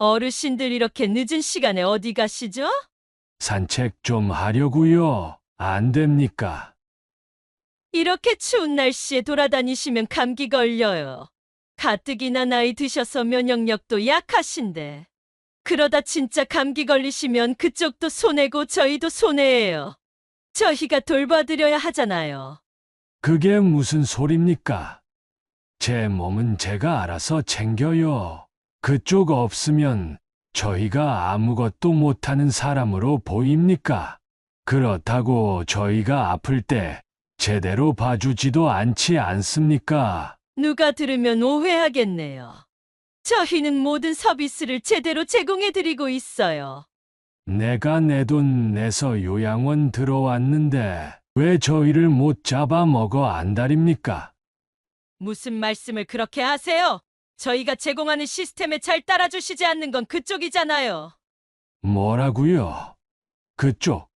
어르신들 이렇게 늦은 시간에 어디 가시죠? 산책 좀 하려고요. 안 됩니까? 이렇게 추운 날씨에 돌아다니시면 감기 걸려요. 가뜩이나 나이 드셔서 면역력도 약하신데. 그러다 진짜 감기 걸리시면 그쪽도 손해고 저희도 손해예요. 저희가 돌봐드려야 하잖아요. 그게 무슨 소립니까? 제 몸은 제가 알아서 챙겨요. 그쪽 없으면 저희가 아무것도 못하는 사람으로 보입니까? 그렇다고 저희가 아플 때 제대로 봐주지도 않지 않습니까? 누가 들으면 오해하겠네요. 저희는 모든 서비스를 제대로 제공해드리고 있어요. 내가 내 돈 내서 요양원 들어왔는데 왜 저희를 못 잡아 먹어 안달입니까? 무슨 말씀을 그렇게 하세요? 저희가 제공하는 시스템에 잘 따라주시지 않는 건 그쪽이잖아요. 뭐라고요? 그쪽.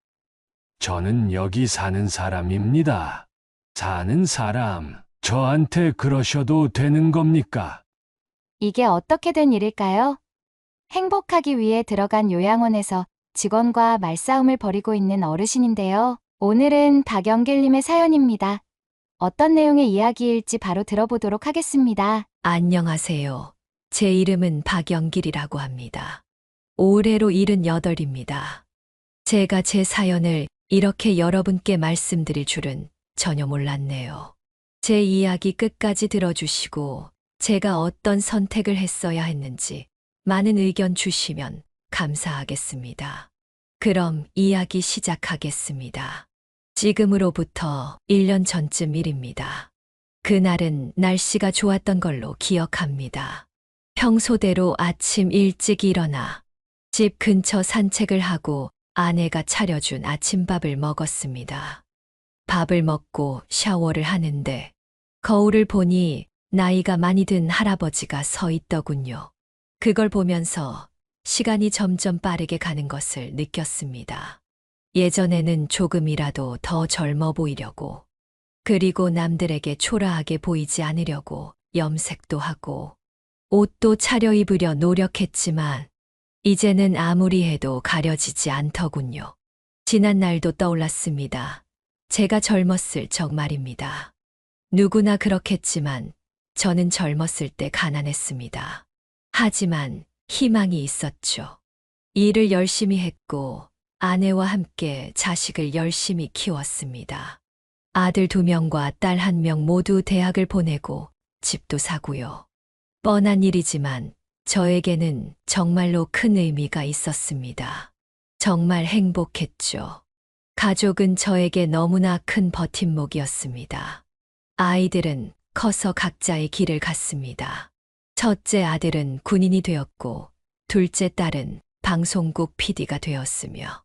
저는 여기 사는 사람입니다. 사는 사람, 저한테 그러셔도 되는 겁니까? 이게 어떻게 된 일일까요? 행복하기 위해 들어간 요양원에서 직원과 말싸움을 벌이고 있는 어르신인데요. 오늘은 박영길님의 사연입니다. 어떤 내용의 이야기일지 바로 들어보도록 하겠습니다. 안녕하세요. 제 이름은 박영길이라고 합니다. 올해로 78입니다. 제가 제 사연을 이렇게 여러분께 말씀드릴 줄은 전혀 몰랐네요. 제 이야기 끝까지 들어주시고 제가 어떤 선택을 했어야 했는지 많은 의견 주시면 감사하겠습니다. 그럼 이야기 시작하겠습니다. 지금으로부터 1년 전쯤 일입니다. 그날은 날씨가 좋았던 걸로 기억합니다. 평소대로 아침 일찍 일어나 집 근처 산책을 하고 아내가 차려준 아침밥을 먹었습니다. 밥을 먹고 샤워를 하는데 거울을 보니 나이가 많이 든 할아버지가 서 있더군요. 그걸 보면서 시간이 점점 빠르게 가는 것을 느꼈습니다. 예전에는 조금이라도 더 젊어 보이려고, 그리고 남들에게 초라하게 보이지 않으려고 염색도 하고, 옷도 차려입으려 노력했지만, 이제는 아무리 해도 가려지지 않더군요. 지난 날도 떠올랐습니다. 제가 젊었을 적 말입니다. 누구나 그렇겠지만, 저는 젊었을 때 가난했습니다. 하지만 희망이 있었죠. 일을 열심히 했고, 아내와 함께 자식을 열심히 키웠습니다. 아들 2명과 딸 1명 모두 대학을 보내고 집도 사고요. 뻔한 일이지만 저에게는 정말로 큰 의미가 있었습니다. 정말 행복했죠. 가족은 저에게 너무나 큰 버팀목이었습니다. 아이들은 커서 각자의 길을 갔습니다. 첫째 아들은 군인이 되었고, 둘째 딸은 방송국 PD가 되었으며,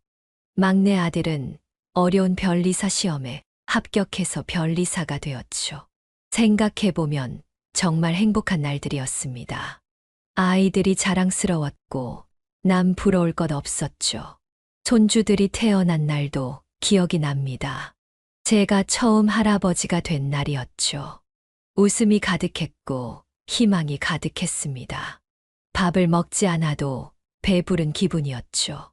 막내 아들은 어려운 변리사 시험에 합격해서 변리사가 되었죠. 생각해보면 정말 행복한 날들이었습니다. 아이들이 자랑스러웠고 남 부러울 것 없었죠. 손주들이 태어난 날도 기억이 납니다. 제가 처음 할아버지가 된 날이었죠. 웃음이 가득했고 희망이 가득했습니다. 밥을 먹지 않아도 배부른 기분이었죠.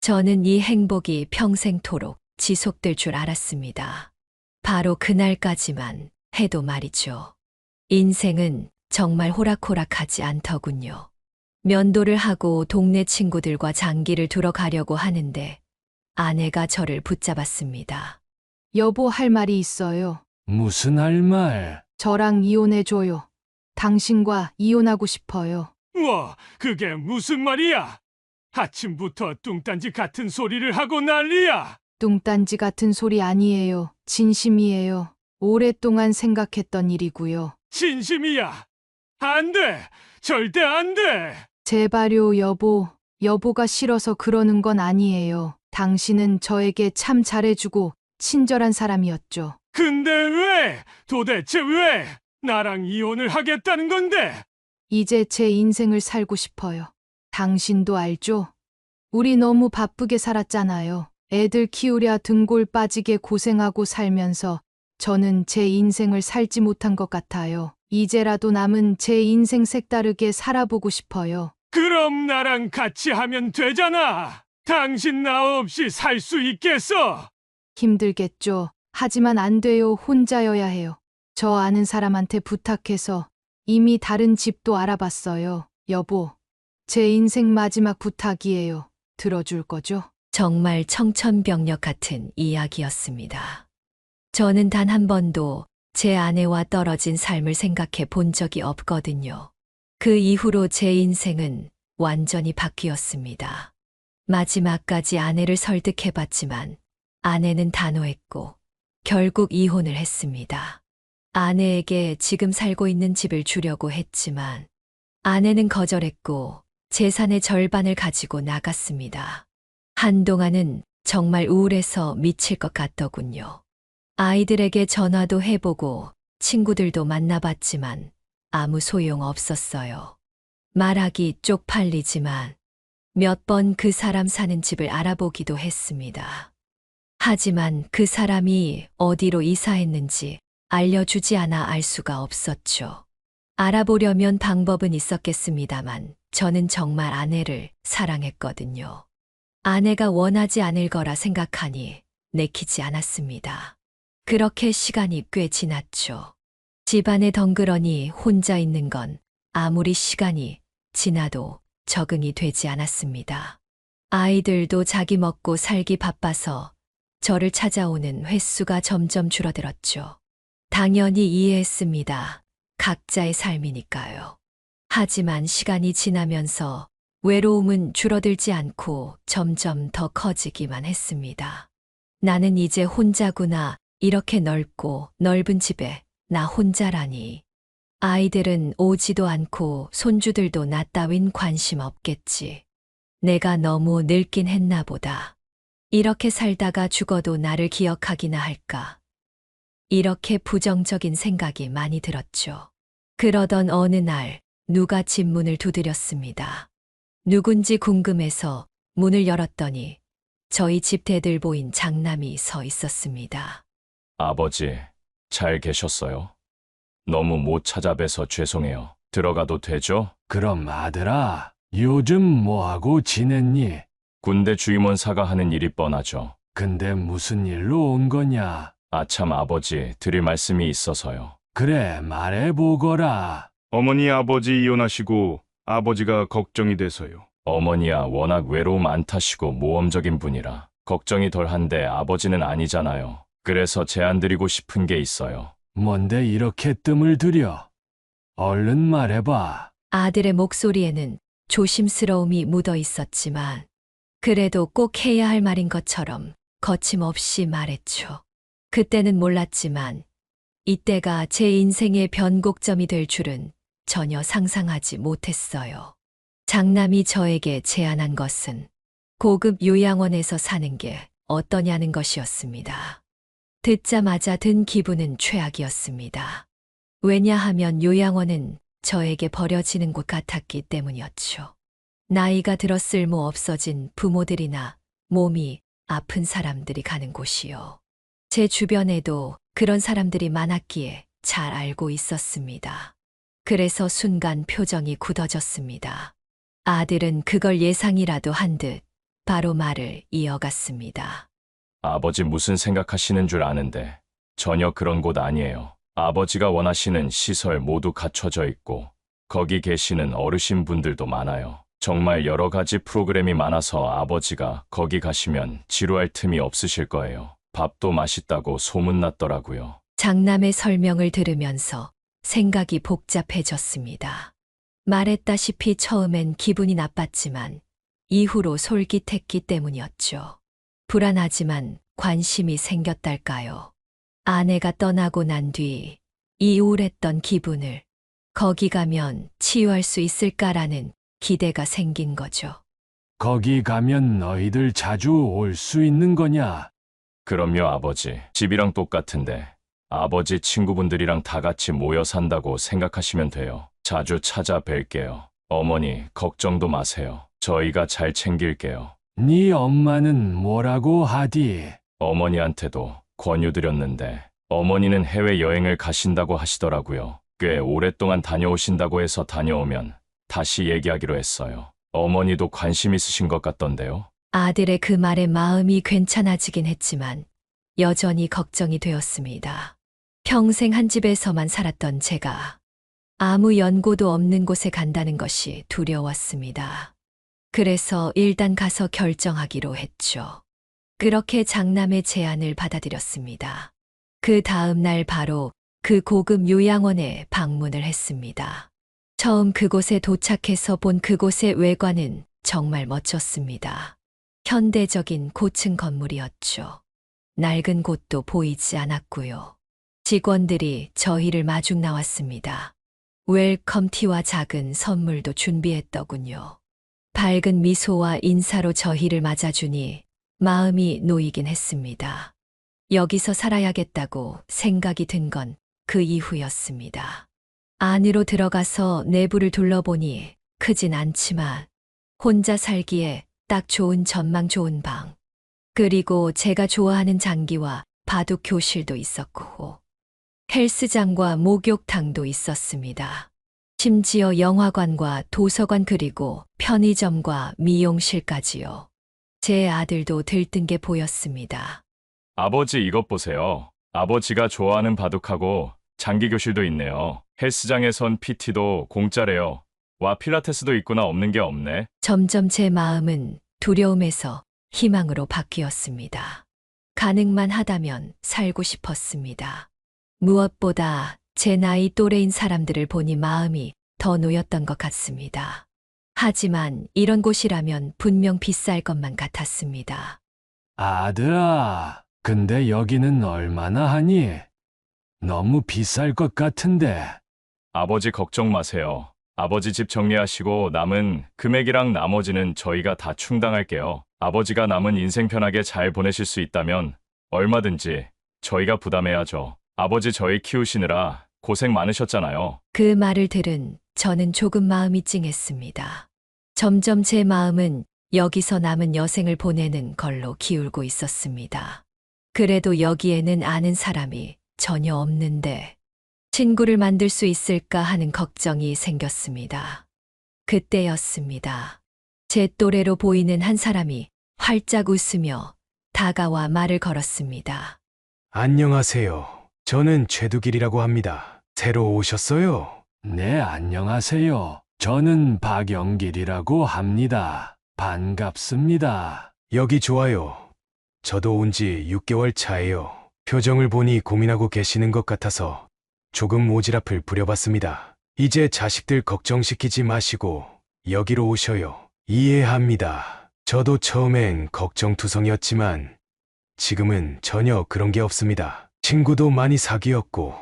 저는 이 행복이 평생토록 지속될 줄 알았습니다. 바로 그날까지만 해도 말이죠. 인생은 정말 호락호락하지 않더군요. 면도를 하고 동네 친구들과 장기를 두러 가려고 하는데 아내가 저를 붙잡았습니다. 여보, 할 말이 있어요. 무슨 할 말? 저랑 이혼해줘요. 당신과 이혼하고 싶어요. 뭐, 그게 무슨 말이야? 아침부터 뚱딴지 같은 소리를 하고 난리야. 뚱딴지 같은 소리 아니에요. 진심이에요. 오랫동안 생각했던 일이고요. 진심이야. 안 돼. 절대 안 돼. 제발요, 여보. 여보가 싫어서 그러는 건 아니에요. 당신은 저에게 참 잘해주고 친절한 사람이었죠. 근데 왜? 도대체 왜? 나랑 이혼을 하겠다는 건데? 이제 제 인생을 살고 싶어요. 당신도 알죠? 우리 너무 바쁘게 살았잖아요. 애들 키우랴 등골 빠지게 고생하고 살면서 저는 제 인생을 살지 못한 것 같아요. 이제라도 남은 제 인생 색다르게 살아보고 싶어요. 그럼 나랑 같이 하면 되잖아. 당신 나 없이 살 수 있겠어? 힘들겠죠. 하지만 안 돼요. 혼자여야 해요. 저 아는 사람한테 부탁해서 이미 다른 집도 알아봤어요. 여보, 제 인생 마지막 부탁이에요. 들어줄 거죠? 정말 청천벽력 같은 이야기였습니다. 저는 단 한 번도 제 아내와 떨어진 삶을 생각해 본 적이 없거든요. 그 이후로 제 인생은 완전히 바뀌었습니다. 마지막까지 아내를 설득해봤지만 아내는 단호했고 결국 이혼을 했습니다. 아내에게 지금 살고 있는 집을 주려고 했지만 아내는 거절했고 재산의 절반을 가지고 나갔습니다. 한동안은 정말 우울해서 미칠 것 같더군요. 아이들에게 전화도 해보고 친구들도 만나봤지만 아무 소용 없었어요. 말하기 쪽팔리지만 몇 번 그 사람 사는 집을 알아보기도 했습니다. 하지만 그 사람이 어디로 이사했는지 알려주지 않아 알 수가 없었죠. 알아보려면 방법은 있었겠습니다만 저는 정말 아내를 사랑했거든요. 아내가 원하지 않을 거라 생각하니 내키지 않았습니다. 그렇게 시간이 꽤 지났죠. 집안에 덩그러니 혼자 있는 건 아무리 시간이 지나도 적응이 되지 않았습니다. 아이들도 자기 먹고 살기 바빠서 저를 찾아오는 횟수가 점점 줄어들었죠. 당연히 이해했습니다. 각자의 삶이니까요. 하지만 시간이 지나면서 외로움은 줄어들지 않고 점점 더 커지기만 했습니다. 나는 이제 혼자구나. 이렇게 넓고 넓은 집에 나 혼자라니. 아이들은 오지도 않고 손주들도 나 따윈 관심 없겠지. 내가 너무 늙긴 했나 보다. 이렇게 살다가 죽어도 나를 기억하기나 할까. 이렇게 부정적인 생각이 많이 들었죠. 그러던 어느 날 누가 집 문을 두드렸습니다. 누군지 궁금해서 문을 열었더니 저희 집 대들보인 장남이 서 있었습니다. 아버지, 잘 계셨어요? 너무 못 찾아뵈서 죄송해요. 들어가도 되죠? 그럼 아들아, 요즘 뭐하고 지냈니? 군대 주임원사가 하는 일이 뻔하죠. 근데 무슨 일로 온 거냐? 아참 아버지, 드릴 말씀이 있어서요. 그래, 말해보거라. 어머니 아버지 이혼하시고 아버지가 걱정이 돼서요. 어머니야 워낙 외로움 안 타시고 모험적인 분이라 걱정이 덜한데 아버지는 아니잖아요. 그래서 제안 드리고 싶은 게 있어요. 뭔데 이렇게 뜸을 들여? 얼른 말해봐. 아들의 목소리에는 조심스러움이 묻어 있었지만 그래도 꼭 해야 할 말인 것처럼 거침없이 말했죠. 그때는 몰랐지만 이때가 제 인생의 변곡점이 될 줄은 전혀 상상하지 못했어요. 장남이 저에게 제안한 것은 고급 요양원에서 사는 게 어떠냐는 것이었습니다. 듣자마자 든 기분은 최악이었습니다. 왜냐하면 요양원은 저에게 버려지는 곳 같았기 때문이었죠. 나이가 들어 쓸모 없어진 부모들이나 몸이 아픈 사람들이 가는 곳이요. 제 주변에도 그런 사람들이 많았기에 잘 알고 있었습니다. 그래서 순간 표정이 굳어졌습니다. 아들은 그걸 예상이라도 한 듯 바로 말을 이어갔습니다. 아버지 무슨 생각하시는 줄 아는데 전혀 그런 곳 아니에요. 아버지가 원하시는 시설 모두 갖춰져 있고 거기 계시는 어르신 분들도 많아요. 정말 여러 가지 프로그램이 많아서 아버지가 거기 가시면 지루할 틈이 없으실 거예요. 밥도 맛있다고 소문났더라고요. 장남의 설명을 들으면서 생각이 복잡해졌습니다. 말했다시피 처음엔 기분이 나빴지만 이후로 솔깃했기 때문이었죠. 불안하지만 관심이 생겼달까요. 아내가 떠나고 난 뒤 이 우울했던 기분을 거기 가면 치유할 수 있을까라는 기대가 생긴 거죠. 거기 가면 너희들 자주 올 수 있는 거냐? 그럼요 아버지. 집이랑 똑같은데 아버지 친구분들이랑 다 같이 모여 산다고 생각하시면 돼요. 자주 찾아뵐게요. 어머니 걱정도 마세요. 저희가 잘 챙길게요. 네 엄마는 뭐라고 하디? 어머니한테도 권유드렸는데 어머니는 해외여행을 가신다고 하시더라고요. 꽤 오랫동안 다녀오신다고 해서 다녀오면 다시 얘기하기로 했어요. 어머니도 관심 있으신 것 같던데요. 아들의 그 말에 마음이 괜찮아지긴 했지만 여전히 걱정이 되었습니다. 평생 한 집에서만 살았던 제가 아무 연고도 없는 곳에 간다는 것이 두려웠습니다. 그래서 일단 가서 결정하기로 했죠. 그렇게 장남의 제안을 받아들였습니다. 그 다음 날 바로 그 고급 요양원에 방문을 했습니다. 처음 그곳에 도착해서 본 그곳의 외관은 정말 멋졌습니다. 현대적인 고층 건물이었죠. 낡은 곳도 보이지 않았고요. 직원들이 저희를 마중 나왔습니다. 웰컴 티와 작은 선물도 준비했더군요. 밝은 미소와 인사로 저희를 맞아주니 마음이 놓이긴 했습니다. 여기서 살아야겠다고 생각이 든 건 그 이후였습니다. 안으로 들어가서 내부를 둘러보니 크진 않지만 혼자 살기에 딱 좋은 전망 좋은 방, 그리고 제가 좋아하는 장기와 바둑 교실도 있었고 헬스장과 목욕탕도 있었습니다. 심지어 영화관과 도서관 그리고 편의점과 미용실까지요. 제 아들도 들뜬 게 보였습니다. 아버지 이것 보세요. 아버지가 좋아하는 바둑하고 장기 교실도 있네요. 헬스장에선 PT도 공짜래요. 와 필라테스도 있구나. 없는 게 없네. 점점 제 마음은 두려움에서 희망으로 바뀌었습니다. 가능만 하다면 살고 싶었습니다. 무엇보다 제 나이 또래인 사람들을 보니 마음이 더 놓였던 것 같습니다. 하지만 이런 곳이라면 분명 비쌀 것만 같았습니다. 아들아, 근데 여기는 얼마나 하니? 너무 비쌀 것 같은데. 아버지 걱정 마세요. 아버지 집 정리하시고 남은 금액이랑 나머지는 저희가 다 충당할게요. 아버지가 남은 인생 편하게 잘 보내실 수 있다면 얼마든지 저희가 부담해야죠. 아버지 저희 키우시느라 고생 많으셨잖아요. 그 말을 들은 저는 조금 마음이 찡했습니다. 점점 제 마음은 여기서 남은 여생을 보내는 걸로 기울고 있었습니다. 그래도 여기에는 아는 사람이 전혀 없는데 친구를 만들 수 있을까 하는 걱정이 생겼습니다. 그때였습니다. 제 또래로 보이는 한 사람이 활짝 웃으며 다가와 말을 걸었습니다. 안녕하세요. 저는 최두길이라고 합니다. 새로 오셨어요? 네, 안녕하세요. 저는 박영길이라고 합니다. 반갑습니다. 여기 좋아요. 저도 온 지 6개월 차예요. 표정을 보니 고민하고 계시는 것 같아서 조금 오지랖을 부려봤습니다. 이제 자식들 걱정시키지 마시고 여기로 오셔요. 이해합니다. 저도 처음엔 걱정투성이었지만 지금은 전혀 그런 게 없습니다. 친구도 많이 사귀었고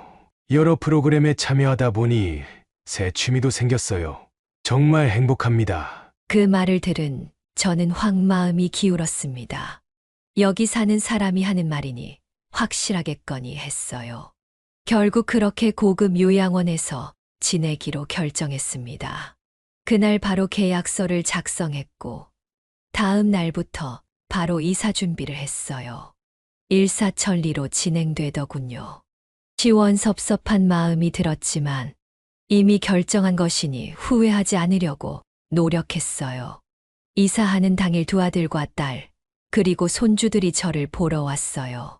여러 프로그램에 참여하다 보니 새 취미도 생겼어요. 정말 행복합니다. 그 말을 들은 저는 확 마음이 기울었습니다. 여기 사는 사람이 하는 말이니 확실하겠거니 했어요. 결국 그렇게 고급 요양원에서 지내기로 결정했습니다. 그날 바로 계약서를 작성했고 다음 날부터 바로 이사 준비를 했어요. 일사천리로 진행되더군요. 시원섭섭한 마음이 들었지만 이미 결정한 것이니 후회하지 않으려고 노력했어요. 이사하는 당일 두 아들과 딸, 그리고 손주들이 저를 보러 왔어요.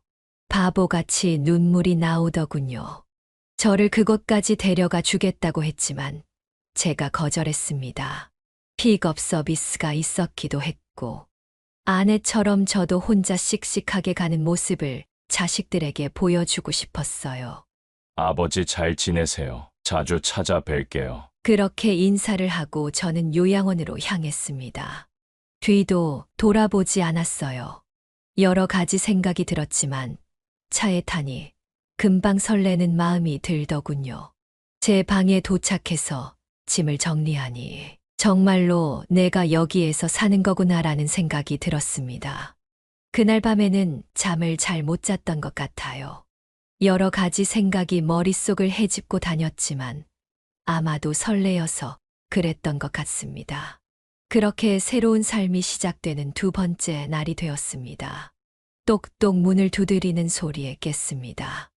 바보같이 눈물이 나오더군요. 저를 그곳까지 데려가 주겠다고 했지만 제가 거절했습니다. 픽업 서비스가 있었기도 했고 아내처럼 저도 혼자 씩씩하게 가는 모습을 자식들에게 보여주고 싶었어요. 아버지 잘 지내세요. 자주 찾아뵐게요. 그렇게 인사를 하고 저는 요양원으로 향했습니다. 뒤도 돌아보지 않았어요. 여러 가지 생각이 들었지만 차에 타니 금방 설레는 마음이 들더군요. 제 방에 도착해서 짐을 정리하니 정말로 내가 여기에서 사는 거구나라는 생각이 들었습니다. 그날 밤에는 잠을 잘 못 잤던 것 같아요. 여러 가지 생각이 머릿속을 헤집고 다녔지만 아마도 설레어서 그랬던 것 같습니다. 그렇게 새로운 삶이 시작되는 두 번째 날이 되었습니다. 똑똑 문을 두드리는 소리에 깼습니다.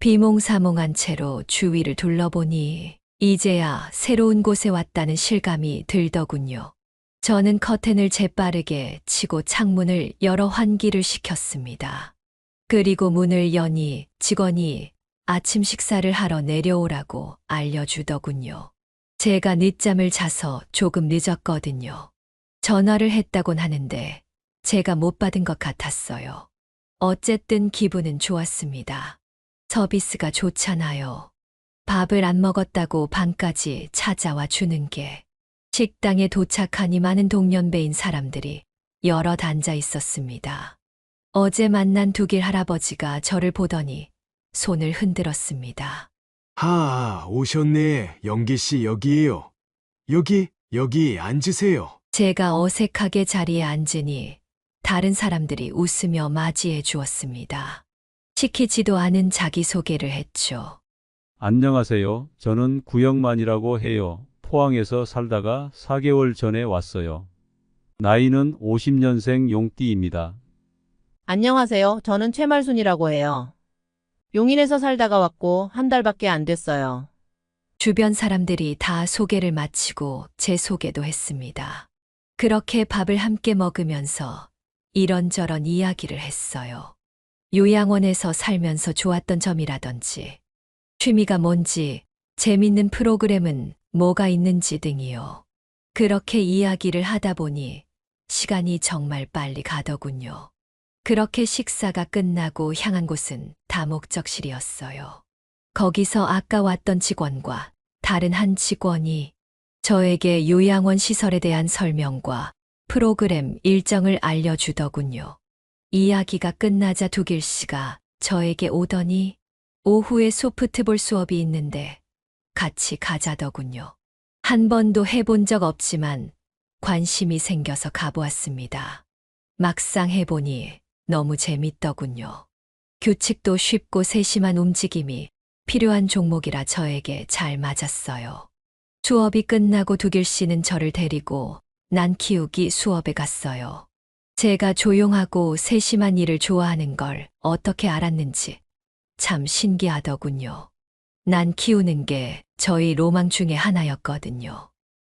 비몽사몽한 채로 주위를 둘러보니 이제야 새로운 곳에 왔다는 실감이 들더군요. 저는 커튼을 재빠르게 치고 창문을 열어 환기를 시켰습니다. 그리고 문을 여니 직원이 아침 식사를 하러 내려오라고 알려주더군요. 제가 늦잠을 자서 조금 늦었거든요. 전화를 했다곤 하는데 제가 못 받은 것 같았어요. 어쨌든 기분은 좋았습니다. 서비스가 좋잖아요. 밥을 안 먹었다고 방까지 찾아와 주는 게. 식당에 도착하니 많은 동년배인 사람들이 여럿 앉아 있었습니다. 어제 만난 두길 할아버지가 저를 보더니 손을 흔들었습니다. 오셨네. 영기 씨 여기에요. 여기 앉으세요. 제가 어색하게 자리에 앉으니 다른 사람들이 웃으며 맞이해 주었습니다. 시키지도 않은 자기소개를 했죠. 안녕하세요. 저는 구영만이라고 해요. 포항에서 살다가 4개월 전에 왔어요. 나이는 50년생 용띠입니다. 안녕하세요. 저는 최말순이라고 해요. 용인에서 살다가 왔고 한 달밖에 안 됐어요. 주변 사람들이 다 소개를 마치고 제 소개도 했습니다. 그렇게 밥을 함께 먹으면서 이런저런 이야기를 했어요. 요양원에서 살면서 좋았던 점이라든지, 취미가 뭔지, 재밌는 프로그램은 뭐가 있는지 등이요. 그렇게 이야기를 하다 보니 시간이 정말 빨리 가더군요. 그렇게 식사가 끝나고 향한 곳은 다목적실이었어요. 거기서 아까 왔던 직원과 다른 한 직원이 저에게 요양원 시설에 대한 설명과 프로그램 일정을 알려주더군요. 이야기가 끝나자 두길 씨가 저에게 오더니 오후에 소프트볼 수업이 있는데 같이 가자더군요. 한 번도 해본 적 없지만 관심이 생겨서 가보았습니다. 막상 해보니 너무 재밌더군요. 규칙도 쉽고 세심한 움직임이 필요한 종목이라 저에게 잘 맞았어요. 수업이 끝나고 두길 씨는 저를 데리고 난 키우기 수업에 갔어요. 제가 조용하고 세심한 일을 좋아하는 걸 어떻게 알았는지 참 신기하더군요. 난 키우는 게 저희 로망 중에 하나였거든요.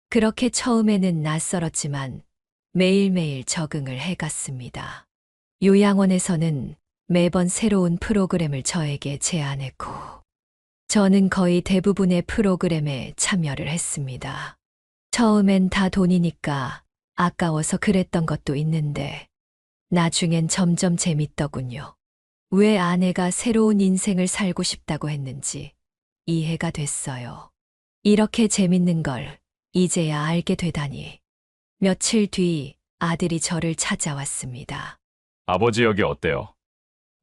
그렇게 처음에는 낯설었지만 매일매일 적응을 해갔습니다. 요양원에서는 매번 새로운 프로그램을 저에게 제안했고, 저는 거의 대부분의 프로그램에 참여를 했습니다. 처음엔 다 돈이니까 아까워서 그랬던 것도 있는데, 나중엔 점점 재밌더군요. 왜 아내가 새로운 인생을 살고 싶다고 했는지 이해가 됐어요. 이렇게 재밌는 걸 이제야 알게 되다니. 며칠 뒤 아들이 저를 찾아왔습니다. 아버지 여기 어때요?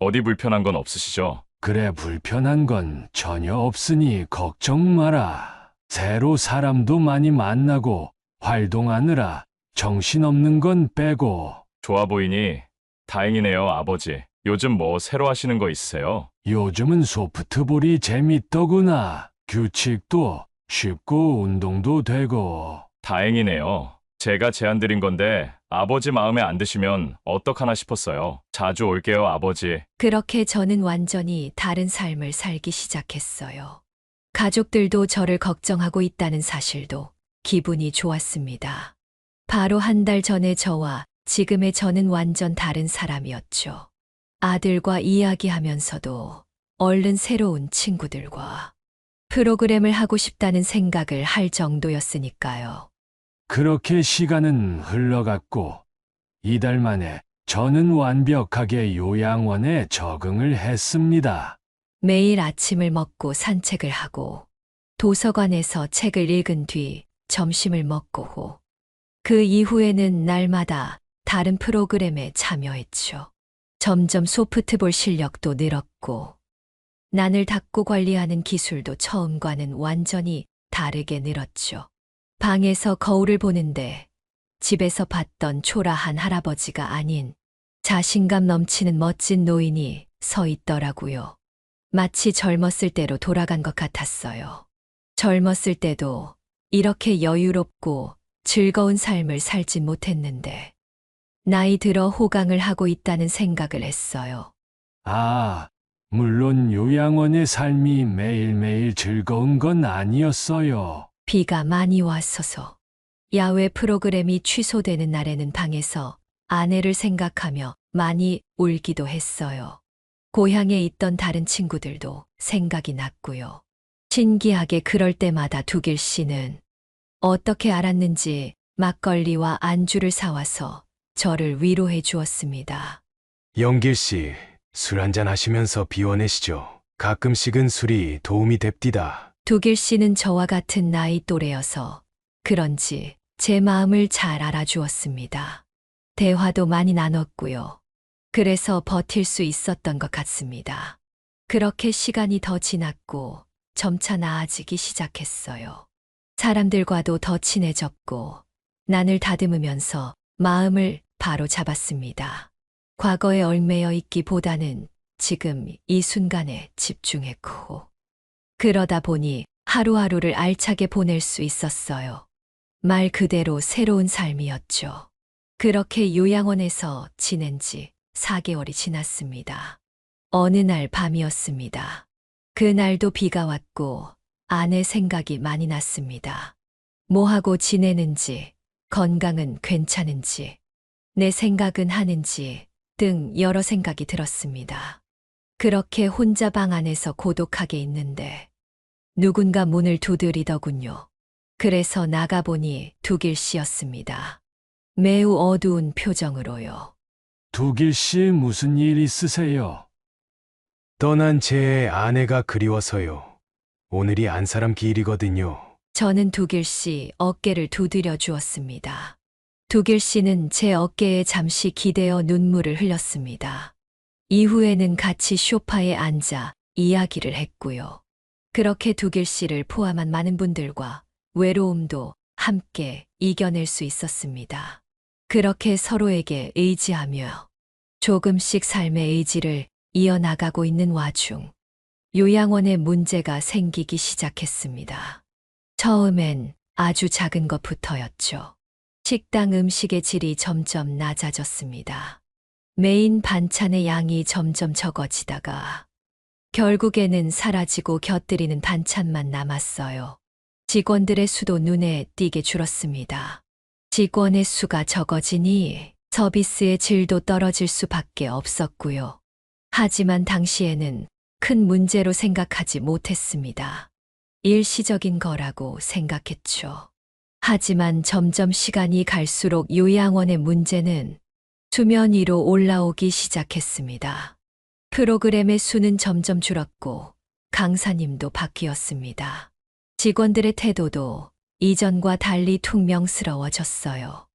어디 불편한 건 없으시죠? 그래 불편한 건 전혀 없으니 걱정 마라. 새로 사람도 많이 만나고 활동하느라 정신없는 건 빼고. 좋아 보이니 다행이네요, 아버지. 요즘 뭐 새로 하시는 거 있으세요? 요즘은 소프트볼이 재밌더구나. 규칙도 쉽고 운동도 되고. 다행이네요. 제가 제안 드린 건데 아버지 마음에 안 드시면 어떡하나 싶었어요. 자주 올게요, 아버지. 그렇게 저는 완전히 다른 삶을 살기 시작했어요. 가족들도 저를 걱정하고 있다는 사실도 기분이 좋았습니다. 바로 한 달 전에 저와 지금의 저는 완전 다른 사람이었죠. 아들과 이야기하면서도 얼른 새로운 친구들과 프로그램을 하고 싶다는 생각을 할 정도였으니까요. 그렇게 시간은 흘러갔고 2달 만에 저는 완벽하게 요양원에 적응을 했습니다. 매일 아침을 먹고 산책을 하고 도서관에서 책을 읽은 뒤 점심을 먹고 후 그 이후에는 날마다 다른 프로그램에 참여했죠. 점점 소프트볼 실력도 늘었고 난을 닦고 관리하는 기술도 처음과는 완전히 다르게 늘었죠. 방에서 거울을 보는데 집에서 봤던 초라한 할아버지가 아닌 자신감 넘치는 멋진 노인이 서 있더라고요. 마치 젊었을 때로 돌아간 것 같았어요. 젊었을 때도 이렇게 여유롭고 즐거운 삶을 살진 못했는데 나이 들어 호강을 하고 있다는 생각을 했어요. 물론 요양원의 삶이 매일매일 즐거운 건 아니었어요. 비가 많이 왔어서 야외 프로그램이 취소되는 날에는 방에서 아내를 생각하며 많이 울기도 했어요. 고향에 있던 다른 친구들도 생각이 났고요. 신기하게 그럴 때마다 두길 씨는 어떻게 알았는지 막걸리와 안주를 사와서 저를 위로해 주었습니다. 영길 씨, 술 한잔 하시면서 비워내시죠. 가끔씩은 술이 도움이 됩디다. 두길 씨는 저와 같은 나이 또래여서 그런지 제 마음을 잘 알아주었습니다. 대화도 많이 나눴고요. 그래서 버틸 수 있었던 것 같습니다. 그렇게 시간이 더 지났고 점차 나아지기 시작했어요. 사람들과도 더 친해졌고 난을 다듬으면서 마음을 바로 잡았습니다. 과거에 얽매여 있기보다는 지금 이 순간에 집중했고 그러다 보니 하루하루를 알차게 보낼 수 있었어요. 말 그대로 새로운 삶이었죠. 그렇게 요양원에서 지낸 지 4개월이 지났습니다. 어느 날 밤이었습니다. 그날도 비가 왔고 아내 생각이 많이 났습니다. 뭐하고 지내는지, 건강은 괜찮은지, 내 생각은 하는지 등 여러 생각이 들었습니다. 그렇게 혼자 방 안에서 고독하게 있는데 누군가 문을 두드리더군요. 그래서 나가보니 두길 씨였습니다. 매우 어두운 표정으로요. 두길 씨 무슨 일 있으세요? 떠난 제 아내가 그리워서요. 오늘이 안사람 기일이거든요. 저는 두길 씨 어깨를 두드려 주었습니다. 두길 씨는 제 어깨에 잠시 기대어 눈물을 흘렸습니다. 이후에는 같이 소파에 앉아 이야기를 했고요. 그렇게 두길 씨를 포함한 많은 분들과 외로움도 함께 이겨낼 수 있었습니다. 그렇게 서로에게 의지하며 조금씩 삶의 의지를 이어나가고 있는 와중 요양원에 문제가 생기기 시작했습니다. 처음엔 아주 작은 것부터였죠. 식당 음식의 질이 점점 낮아졌습니다. 메인 반찬의 양이 점점 적어지다가 결국에는 사라지고 곁들이는 반찬만 남았어요. 직원들의 수도 눈에 띄게 줄었습니다. 직원의 수가 적어지니 서비스의 질도 떨어질 수밖에 없었고요. 하지만 당시에는 큰 문제로 생각하지 못했습니다. 일시적인 거라고 생각했죠. 하지만 점점 시간이 갈수록 요양원의 문제는 수면 위로 올라오기 시작했습니다. 프로그램의 수는 점점 줄었고 강사님도 바뀌었습니다. 직원들의 태도도 이전과 달리 퉁명스러워졌어요.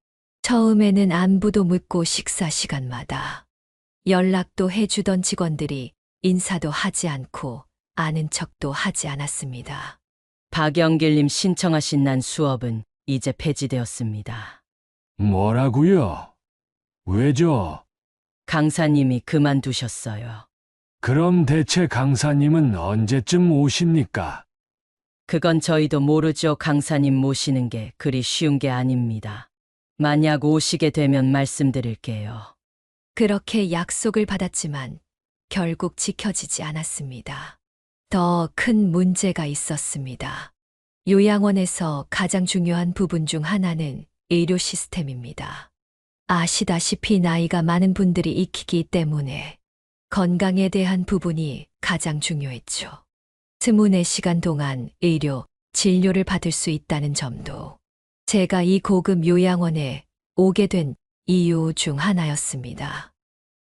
처음에는 안부도 묻고 식사 시간마다 연락도 해주던 직원들이 인사도 하지 않고 아는 척도 하지 않았습니다. 박영길님 신청하신 난 수업은 이제 폐지되었습니다. 뭐라고요? 왜죠? 강사님이 그만두셨어요. 그럼 대체 강사님은 언제쯤 오십니까? 그건 저희도 모르죠. 강사님 모시는 게 그리 쉬운 게 아닙니다. 만약 오시게 되면 말씀드릴게요. 그렇게 약속을 받았지만 결국 지켜지지 않았습니다. 더 큰 문제가 있었습니다. 요양원에서 가장 중요한 부분 중 하나는 의료 시스템입니다. 아시다시피 나이가 많은 분들이 익히기 때문에 건강에 대한 부분이 가장 중요했죠. 24시간 동안 의료, 진료를 받을 수 있다는 점도 제가 이 고급 요양원에 오게 된 이유 중 하나였습니다.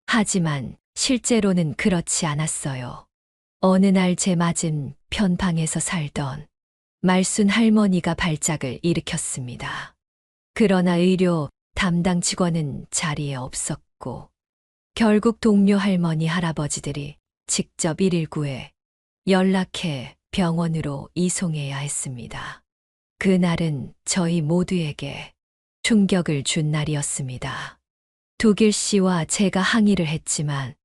하지만 실제로는 그렇지 않았어요. 어느 날 제 맞은 편방에서 살던 말순 할머니가 발작을 일으켰습니다. 그러나 의료 담당 직원은 자리에 없었고 결국 동료 할머니 할아버지들이 직접 119에 연락해 병원으로 이송해야 했습니다. 그날은 저희 모두에게 충격을 준 날이었습니다. 두길 씨와 제가 항의를 했지만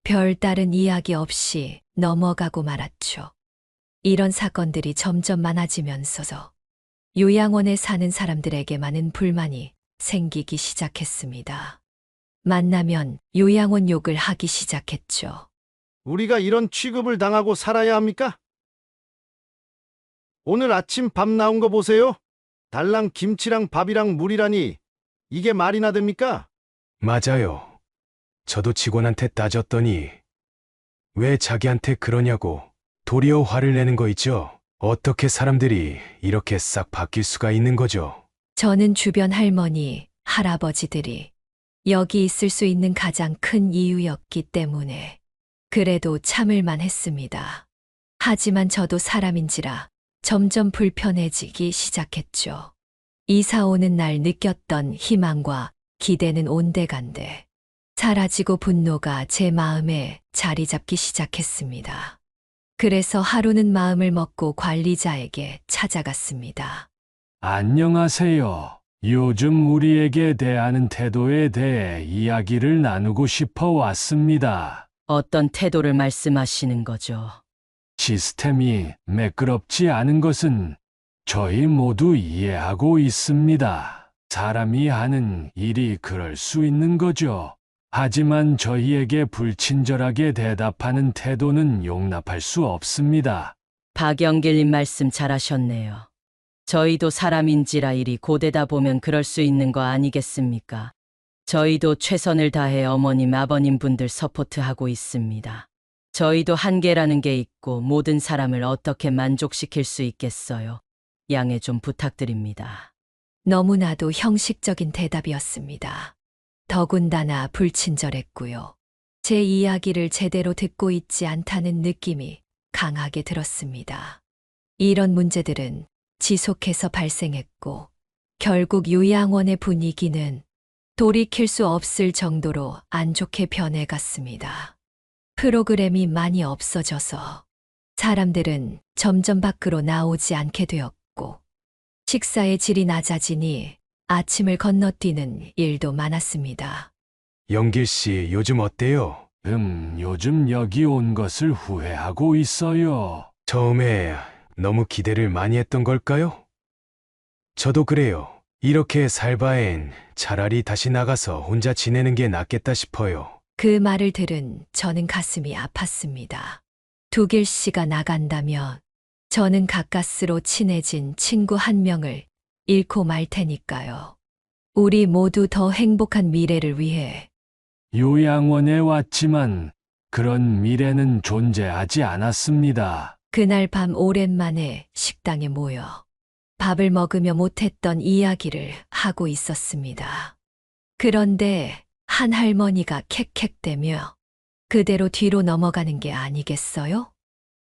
별다른 이야기 없이 넘어가고 말았죠. 이런 사건들이 점점 많아지면서 요양원에 사는 사람들에게 많은 불만이 생기기 시작했습니다. 만나면 요양원 욕을 하기 시작했죠. 우리가 이런 취급을 당하고 살아야 합니까? 오늘 아침 밥 나온 거 보세요. 달랑 김치랑 밥이랑 물이라니 이게 말이나 됩니까? 맞아요. 저도 직원한테 따졌더니 왜 자기한테 그러냐고 도리어 화를 내는 거 있죠. 어떻게 사람들이 이렇게 싹 바뀔 수가 있는 거죠? 저는 주변 할머니, 할아버지들이 여기 있을 수 있는 가장 큰 이유였기 때문에 그래도 참을만 했습니다. 하지만 저도 사람인지라 점점 불편해지기 시작했죠. 이사 오는 날 느꼈던 희망과 기대는 온데간데 사라지고 분노가 제 마음에 자리 잡기 시작했습니다. 그래서 하루는 마음을 먹고 관리자에게 찾아갔습니다. 안녕하세요. 요즘 우리에게 대하는 태도에 대해 이야기를 나누고 싶어 왔습니다. 어떤 태도를 말씀하시는 거죠? 시스템이 매끄럽지 않은 것은 저희 모두 이해하고 있습니다. 사람이 하는 일이 그럴 수 있는 거죠. 하지만 저희에게 불친절하게 대답하는 태도는 용납할 수 없습니다. 박영길님 말씀 잘하셨네요. 저희도 사람인지라 일이 고되다 보면 그럴 수 있는 거 아니겠습니까? 저희도 최선을 다해 어머님, 아버님 분들 서포트하고 있습니다. 저희도 한계라는 게 있고 모든 사람을 어떻게 만족시킬 수 있겠어요. 양해 좀 부탁드립니다. 너무나도 형식적인 대답이었습니다. 더군다나 불친절했고요. 제 이야기를 제대로 듣고 있지 않다는 느낌이 강하게 들었습니다. 이런 문제들은 지속해서 발생했고 결국 요양원의 분위기는 돌이킬 수 없을 정도로 안 좋게 변해갔습니다. 프로그램이 많이 없어져서 사람들은 점점 밖으로 나오지 않게 되었고 식사의 질이 낮아지니 아침을 건너뛰는 일도 많았습니다. 영길 씨, 요즘 어때요? 요즘 여기 온 것을 후회하고 있어요. 처음에 너무 기대를 많이 했던 걸까요? 저도 그래요. 이렇게 살 바엔 차라리 다시 나가서 혼자 지내는 게 낫겠다 싶어요. 그 말을 들은 저는 가슴이 아팠습니다. 두길 씨가 나간다면 저는 가까스로 친해진 친구 한 명을 잃고 말 테니까요. 우리 모두 더 행복한 미래를 위해. 요양원에 왔지만 그런 미래는 존재하지 않았습니다. 그날 밤 오랜만에 식당에 모여 밥을 먹으며 못했던 이야기를 하고 있었습니다. 그런데 한 할머니가 캑캑대며 그대로 뒤로 넘어가는 게 아니겠어요?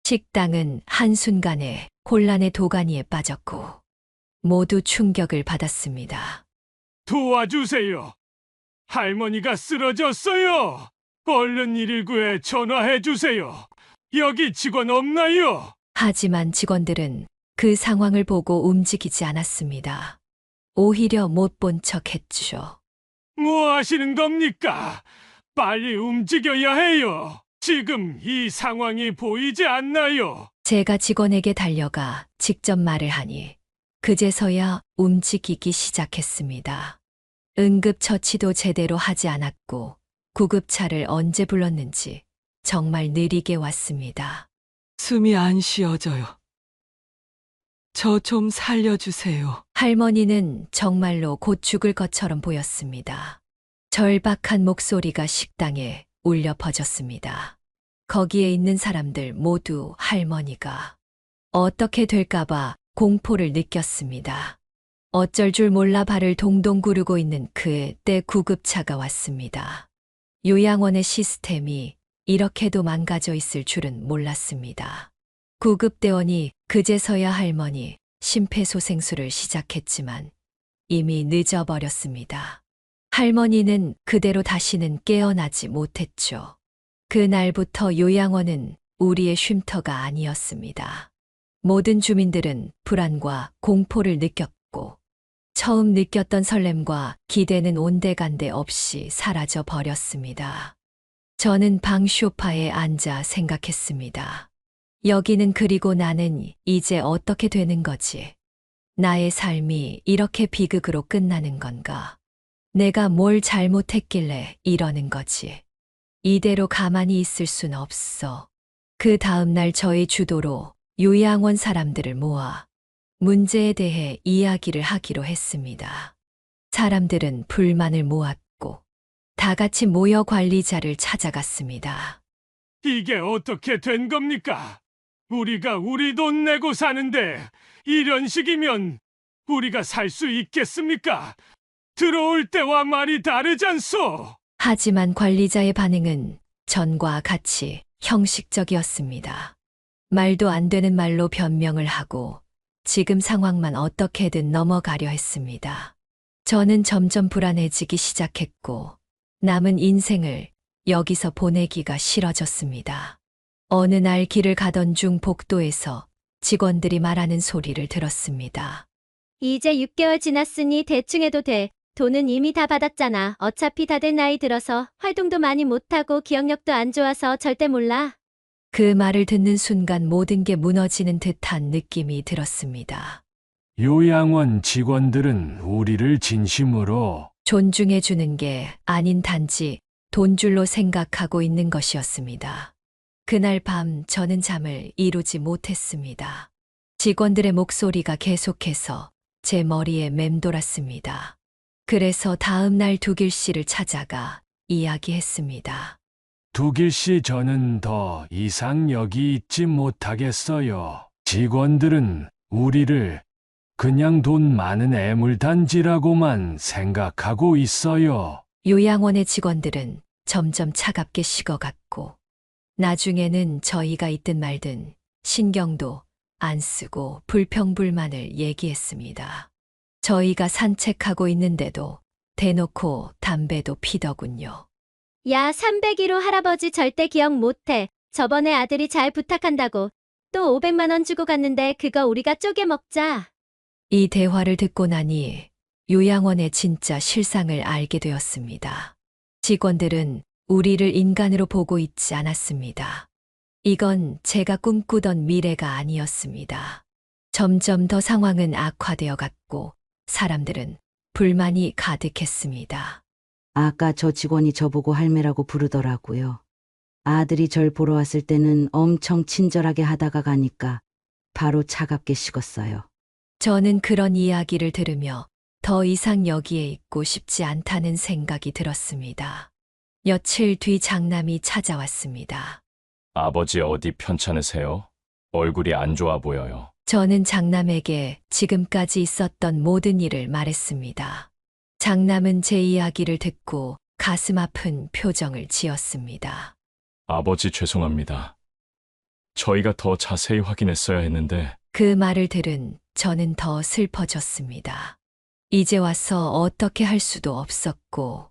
식당은 한순간에 혼란의 도가니에 빠졌고 모두 충격을 받았습니다. 도와주세요. 할머니가 쓰러졌어요. 얼른 119에 전화해 주세요. 여기 직원 없나요? 하지만 직원들은 그 상황을 보고 움직이지 않았습니다. 오히려 못 본 척 했죠. 뭐 하시는 겁니까? 빨리 움직여야 해요. 지금 이 상황이 보이지 않나요? 제가 직원에게 달려가 직접 말을 하니 그제서야 움직이기 시작했습니다. 응급처치도 제대로 하지 않았고 구급차를 언제 불렀는지 정말 느리게 왔습니다. 숨이 안 쉬어져요. 저 좀 살려주세요. 할머니는 정말로 곧 죽을 것처럼 보였습니다. 절박한 목소리가 식당에 울려 퍼졌습니다. 거기에 있는 사람들 모두 할머니가 어떻게 될까봐 공포를 느꼈습니다. 어쩔 줄 몰라 발을 동동 구르고 있는 그때 구급차가 왔습니다. 요양원의 시스템이 이렇게도 망가져 있을 줄은 몰랐습니다. 구급대원이 그제서야 할머니 심폐소생술을 시작했지만 이미 늦어버렸습니다. 할머니는 그대로 다시는 깨어나지 못했죠. 그날부터 요양원은 우리의 쉼터가 아니었습니다. 모든 주민들은 불안과 공포를 느꼈고 처음 느꼈던 설렘과 기대는 온데간데 없이 사라져 버렸습니다. 저는 방 소파에 앉아 생각했습니다. 여기는 그리고 나는 이제 어떻게 되는 거지? 나의 삶이 이렇게 비극으로 끝나는 건가? 내가 뭘 잘못했길래 이러는 거지? 이대로 가만히 있을 순 없어. 그 다음 날 저의 주도로 요양원 사람들을 모아 문제에 대해 이야기를 하기로 했습니다. 사람들은 불만을 모았고 다 같이 모여 관리자를 찾아갔습니다. 이게 어떻게 된 겁니까? 우리가 우리 돈 내고 사는데 이런 식이면 우리가 살 수 있겠습니까? 들어올 때와 말이 다르잖소. 하지만 관리자의 반응은 전과 같이 형식적이었습니다. 말도 안 되는 말로 변명을 하고 지금 상황만 어떻게든 넘어가려 했습니다. 저는 점점 불안해지기 시작했고 남은 인생을 여기서 보내기가 싫어졌습니다. 어느 날 길을 가던 중 복도에서 직원들이 말하는 소리를 들었습니다. 이제 6개월 지났으니 대충 해도 돼. 돈은 이미 다 받았잖아. 어차피 다들 나이 들어서 활동도 많이 못하고 기억력도 안 좋아서 절대 몰라. 그 말을 듣는 순간 모든 게 무너지는 듯한 느낌이 들었습니다. 요양원 직원들은 우리를 진심으로 존중해 주는 게 아닌 단지 돈줄로 생각하고 있는 것이었습니다. 그날 밤 저는 잠을 이루지 못했습니다. 직원들의 목소리가 계속해서 제 머리에 맴돌았습니다. 그래서 다음 날 두길 씨를 찾아가 이야기했습니다. 두길 씨, 저는 더 이상 여기 있지 못하겠어요. 직원들은 우리를 그냥 돈 많은 애물단지라고만 생각하고 있어요. 요양원의 직원들은 점점 차갑게 식어갔고 나중에는 저희가 있든 말든 신경도 안 쓰고 불평불만을 얘기했습니다. 저희가 산책하고 있는데도 대놓고 담배도 피더군요. 야, 301호 할아버지 절대 기억 못해. 저번에 아들이 잘 부탁한다고 또 500만 원 주고 갔는데 그거 우리가 쪼개 먹자. 이 대화를 듣고 나니 요양원의 진짜 실상을 알게 되었습니다. 직원들은 우리를 인간으로 보고 있지 않았습니다. 이건 제가 꿈꾸던 미래가 아니었습니다. 점점 더 상황은 악화되어 갔고 사람들은 불만이 가득했습니다. 아까 저 직원이 저보고 할매라고 부르더라고요. 아들이 절 보러 왔을 때는 엄청 친절하게 하다가 가니까 바로 차갑게 식었어요. 저는 그런 이야기를 들으며 더 이상 여기에 있고 싶지 않다는 생각이 들었습니다. 며칠 뒤 장남이 찾아왔습니다. 아버지 어디 편찮으세요? 얼굴이 안 좋아 보여요. 저는 장남에게 지금까지 있었던 모든 일을 말했습니다. 장남은 제 이야기를 듣고 가슴 아픈 표정을 지었습니다. 아버지 죄송합니다. 저희가 더 자세히 확인했어야 했는데. 그 말을 들은 저는 더 슬퍼졌습니다. 이제 와서 어떻게 할 수도 없었고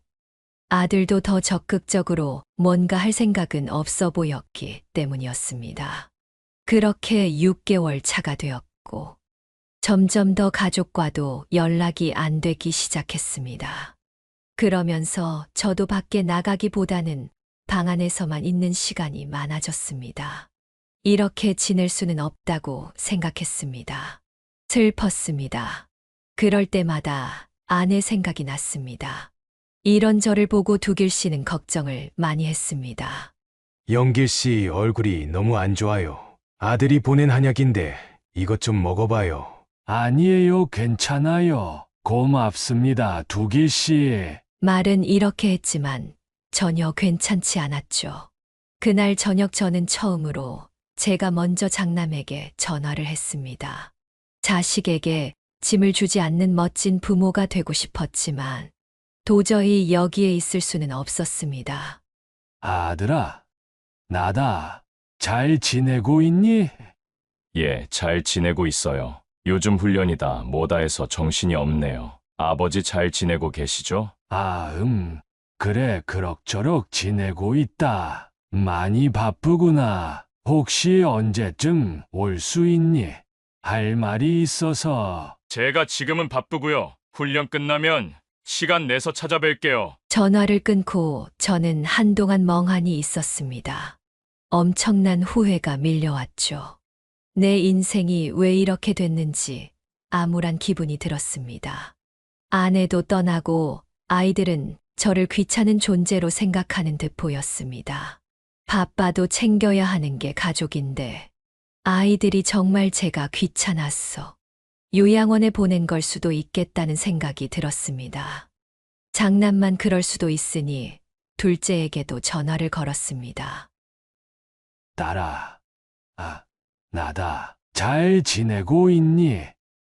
아들도 더 적극적으로 뭔가 할 생각은 없어 보였기 때문이었습니다. 그렇게 6개월 차가 되었고 점점 더 가족과도 연락이 안 되기 시작했습니다. 그러면서 저도 밖에 나가기보다는 방 안에서만 있는 시간이 많아졌습니다. 이렇게 지낼 수는 없다고 생각했습니다. 슬펐습니다. 그럴 때마다 아내 생각이 났습니다. 이런 저를 보고 두길 씨는 걱정을 많이 했습니다. 영길 씨 얼굴이 너무 안 좋아요. 아들이 보낸 한약인데 이것 좀 먹어봐요. 아니에요, 괜찮아요. 고맙습니다, 두길 씨. 말은 이렇게 했지만 전혀 괜찮지 않았죠. 그날 저녁 저는 처음으로 제가 먼저 장남에게 전화를 했습니다. 자식에게 짐을 주지 않는 멋진 부모가 되고 싶었지만 도저히 여기에 있을 수는 없었습니다. 아들아, 나다. 잘 지내고 있니? 예, 잘 지내고 있어요. 요즘 훈련이다 뭐다 해서 정신이 없네요. 아버지 잘 지내고 계시죠? 그래, 그럭저럭 지내고 있다. 많이 바쁘구나. 혹시 언제쯤 올 수 있니? 할 말이 있어서. 제가 지금은 바쁘고요. 훈련 끝나면 시간 내서 찾아뵐게요. 전화를 끊고 저는 한동안 멍하니 있었습니다. 엄청난 후회가 밀려왔죠. 내 인생이 왜 이렇게 됐는지 암울한 기분이 들었습니다. 아내도 떠나고 아이들은 저를 귀찮은 존재로 생각하는 듯 보였습니다. 바빠도 챙겨야 하는 게 가족인데 아이들이 정말 제가 귀찮았어. 요양원에 보낸 걸 수도 있겠다는 생각이 들었습니다. 장난만 그럴 수도 있으니 둘째에게도 전화를 걸었습니다. 딸아, 나다. 잘 지내고 있니?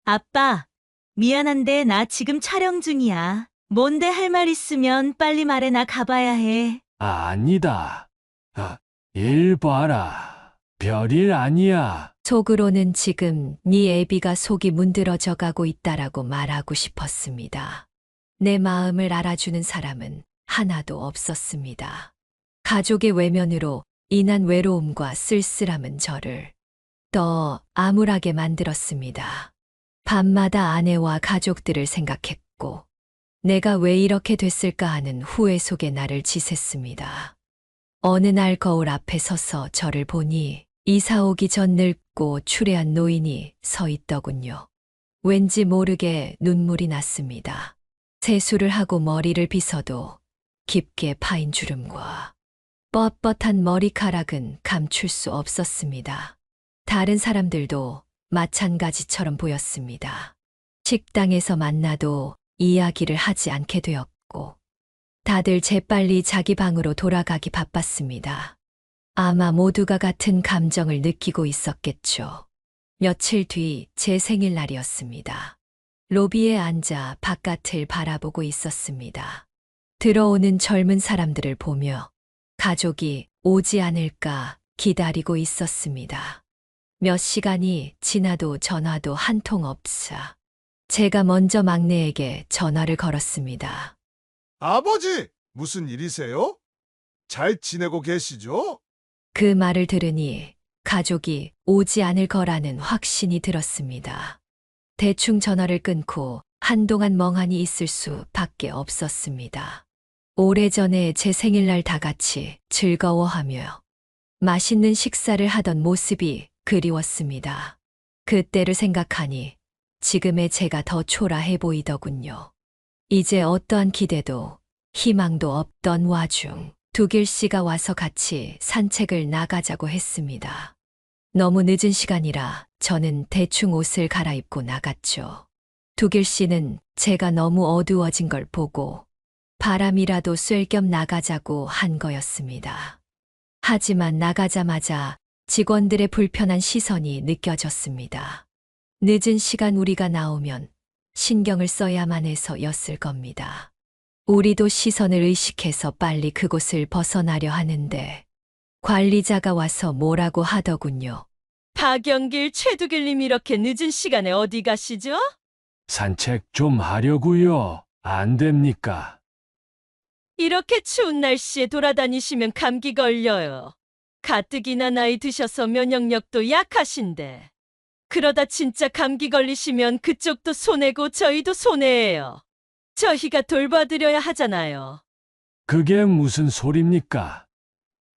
아빠, 미안한데 나 지금 촬영 중이야. 뭔데 할 말 있으면 빨리 말해, 나 가봐야 해. 아니다. 일 봐라. 별일 아니야. 속으로는 지금 네 애비가 속이 문드러져 가고 있다라고 말하고 싶었습니다. 내 마음을 알아주는 사람은 하나도 없었습니다. 가족의 외면으로 인한 외로움과 쓸쓸함은 저를 더 암울하게 만들었습니다. 밤마다 아내와 가족들을 생각했고 내가 왜 이렇게 됐을까 하는 후회 속에 나를 지샜습니다. 어느 날 거울 앞에 서서 저를 보니 이사 오기 전 늙고 추레한 노인이 서 있더군요. 왠지 모르게 눈물이 났습니다. 세수를 하고 머리를 빗어도 깊게 파인 주름과 뻣뻣한 머리카락은 감출 수 없었습니다. 다른 사람들도 마찬가지처럼 보였습니다. 식당에서 만나도 이야기를 하지 않게 되었고 다들 재빨리 자기 방으로 돌아가기 바빴습니다. 아마 모두가 같은 감정을 느끼고 있었겠죠. 며칠 뒤 제 생일날이었습니다. 로비에 앉아 바깥을 바라보고 있었습니다. 들어오는 젊은 사람들을 보며 가족이 오지 않을까 기다리고 있었습니다. 몇 시간이 지나도 전화도 한 통 없사 제가 먼저 막내에게 전화를 걸었습니다. 아버지, 무슨 일이세요? 잘 지내고 계시죠? 그 말을 들으니 가족이 오지 않을 거라는 확신이 들었습니다. 대충 전화를 끊고 한동안 멍하니 있을 수밖에 없었습니다. 오래전에 제 생일날 다 같이 즐거워하며 맛있는 식사를 하던 모습이 그리웠습니다. 그때를 생각하니 지금의 제가 더 초라해 보이더군요. 이제 어떠한 기대도 희망도 없던 와중 두길 씨가 와서 같이 산책을 나가자고 했습니다. 너무 늦은 시간이라 저는 대충 옷을 갈아입고 나갔죠. 두길 씨는 제가 너무 어두워진 걸 보고 바람이라도 쐴 겸 나가자고 한 거였습니다. 하지만 나가자마자 직원들의 불편한 시선이 느껴졌습니다. 늦은 시간 우리가 나오면 신경을 써야만 해서였을 겁니다. 우리도 시선을 의식해서 빨리 그곳을 벗어나려 하는데 관리자가 와서 뭐라고 하더군요. 박영길, 최두길님 이렇게 늦은 시간에 어디 가시죠? 산책 좀 하려고요. 안 됩니까? 이렇게 추운 날씨에 돌아다니시면 감기 걸려요. 가뜩이나 나이 드셔서 면역력도 약하신데. 그러다 진짜 감기 걸리시면 그쪽도 손해고 저희도 손해예요. 저희가 돌봐드려야 하잖아요. 그게 무슨 소립니까?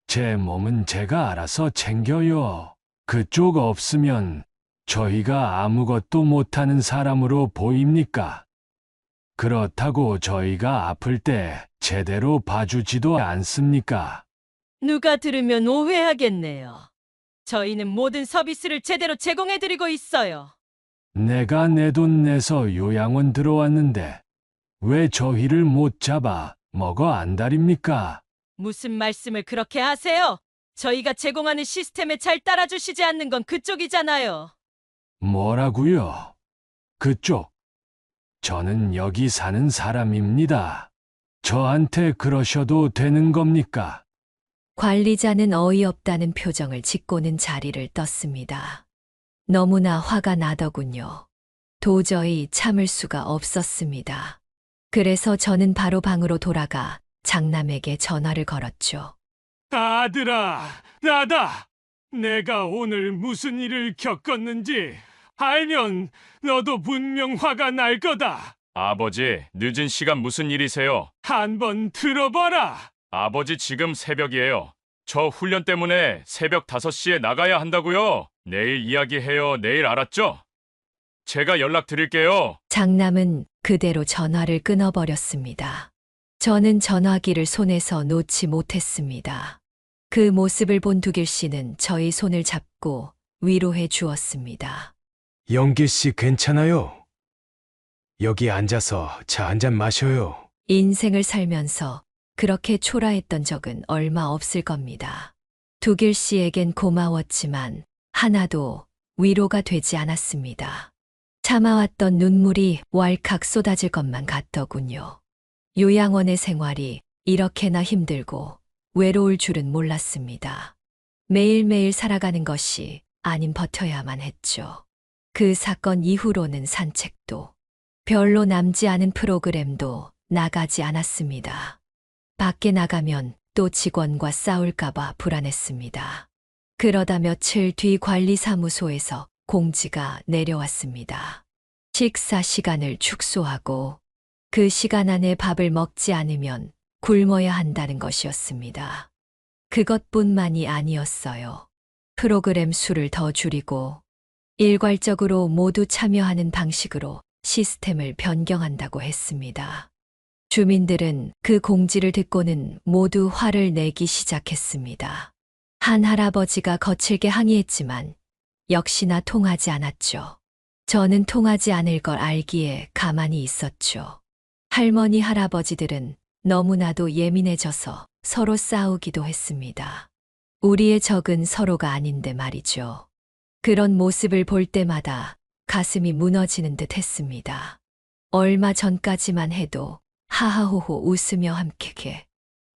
제 몸은 제가 알아서 챙겨요. 그쪽 없으면 저희가 아무것도 못하는 사람으로 보입니까? 그렇다고 저희가 아플 때 제대로 봐주지도 않습니까? 누가 들으면 오해하겠네요. 저희는 모든 서비스를 제대로 제공해드리고 있어요. 내가 내 돈 내서 요양원 들어왔는데 왜 저희를 못 잡아 먹어 안달입니까? 무슨 말씀을 그렇게 하세요? 저희가 제공하는 시스템에 잘 따라주시지 않는 건 그쪽이잖아요. 뭐라고요? 그쪽? 저는 여기 사는 사람입니다. 저한테 그러셔도 되는 겁니까? 관리자는 어이없다는 표정을 짓고는 자리를 떴습니다. 너무나 화가 나더군요. 도저히 참을 수가 없었습니다. 그래서 저는 바로 방으로 돌아가 장남에게 전화를 걸었죠. 아들아, 나다. 내가 오늘 무슨 일을 겪었는지 알면 너도 분명 화가 날 거다. 아버지, 늦은 시간 무슨 일이세요? 한번 들어봐라. 아버지 지금 새벽이에요. 저 훈련 때문에 새벽 5시에 나가야 한다고요. 내일 이야기해요. 내일 알았죠? 제가 연락드릴게요. 장남은 그대로 전화를 끊어버렸습니다. 저는 전화기를 손에서 놓지 못했습니다. 그 모습을 본 두길 씨는 저희 손을 잡고 위로해 주었습니다. 영길 씨 괜찮아요? 여기 앉아서 차 한 잔 마셔요. 인생을 살면서 그렇게 초라했던 적은 얼마 없을 겁니다. 두길 씨에겐 고마웠지만 하나도 위로가 되지 않았습니다. 참아왔던 눈물이 왈칵 쏟아질 것만 같더군요. 요양원의 생활이 이렇게나 힘들고 외로울 줄은 몰랐습니다. 매일매일 살아가는 것이 아님 버텨야만 했죠. 그 사건 이후로는 산책도 별로 남지 않은 프로그램도 나가지 않았습니다. 밖에 나가면 또 직원과 싸울까봐 불안했습니다. 그러다 며칠 뒤 관리사무소에서 공지가 내려왔습니다. 식사 시간을 축소하고 그 시간 안에 밥을 먹지 않으면 굶어야 한다는 것이었습니다. 그것뿐만이 아니었어요. 프로그램 수를 더 줄이고 일괄적으로 모두 참여하는 방식으로 시스템을 변경한다고 했습니다. 주민들은 그 공지를 듣고는 모두 화를 내기 시작했습니다. 한 할아버지가 거칠게 항의했지만 역시나 통하지 않았죠. 저는 통하지 않을 걸 알기에 가만히 있었죠. 할머니, 할아버지들은 너무나도 예민해져서 서로 싸우기도 했습니다. 우리의 적은 서로가 아닌데 말이죠. 그런 모습을 볼 때마다 가슴이 무너지는 듯 했습니다. 얼마 전까지만 해도 하하호호 웃으며 함께